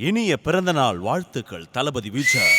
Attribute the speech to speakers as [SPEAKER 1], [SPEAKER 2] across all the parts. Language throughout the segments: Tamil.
[SPEAKER 1] இனிய பிறந்தநாள் வாழ்த்துக்கள் தளபதி விஜய்.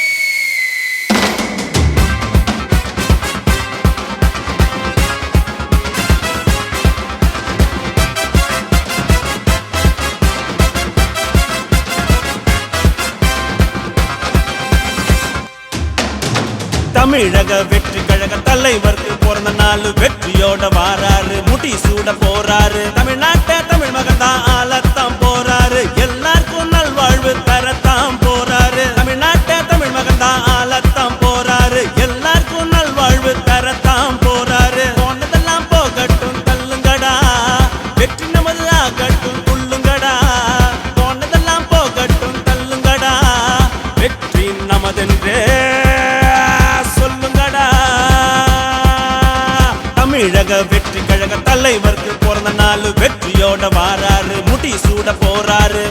[SPEAKER 1] தமிழக வெற்றி கழக தலைவருக்கு பிறந்த நாள், வெற்றியோட வாராரு, முடி சூட போறாரு. தமிழ்நாட்டை தமிழ் மகன் தான் ஆளத்தான் போறாரு, எல்லாருக்கும் நல்வாழ்வு தரத்தான் போறாரு. தமிழ்நாட்டை தமிழ் மகன் தான் ஆளத்தான் போறாரு, எல்லாருக்கும் நல்வாழ்வு தரத்தான் போறாரு. போனதெல்லாம் போகட்டும் தள்ளுங்கடா, வெற்றி நமது ஆகட்டும் துள்ளுங்கடா. போனதெல்லாம் போகட்டும் தள்ளுங்கடா, வெற்றி நமதென்றே தமிழக வெற்றி கழக தலைவருக்கு பிறந்த நாள், வெற்றியோட வாராரு, முடி சூட போறாரு.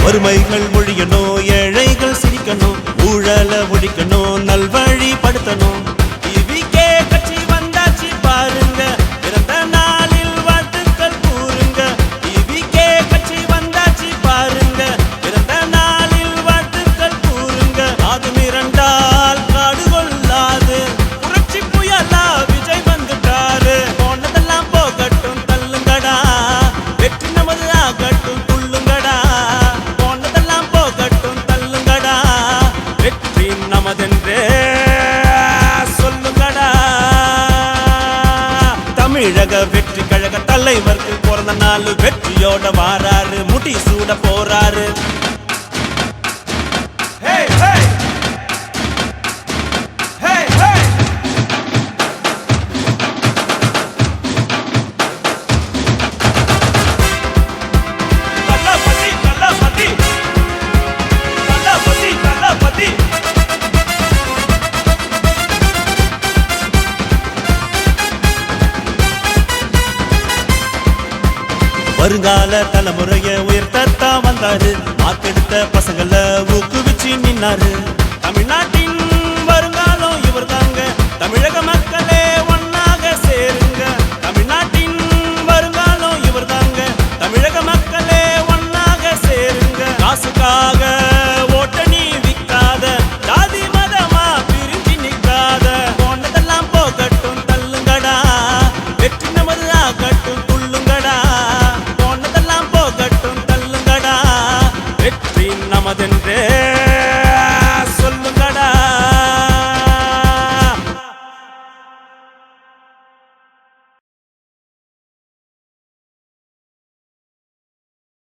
[SPEAKER 1] வறுமைகள் ஒழியணும், ஏழைகள் சிரிக்கணும், ஊழல ஒழிக்கணும், நல்வழி படுத்தணும். தமிழக வெற்றி கழக தலைவருக்கு பிறந்த நாள், வெற்றியோட வாராரு, முடி சூட போறாரு. வருங்கால தலைமுறைய உயர்த்தத்தான் வந்தாரு, மாத்தெடுத்த பசங்களை ஊக்குவிச்சு நின்னாரு. தமிழ்நாட்டின் வருங்காலம் இவர் தாங்க, தமிழக மக்களே ஒன்னாக சேருங்க. தமிழ்நாட்டின் வருங்காலம் இவர் தாங்க, தமிழக மக்களே ஒன்னாக சேருங்க. காசுக்காக ஓட்ட நீ விற்காத, ஜாதி மதமா பிரிஞ்சு நிற்காத. போனதெல்லாம் போகட்டும் தள்ளுங்கடா, வெற்றி நமது ஆகட்டும் துள்ளுங்கடா. நமதென்றே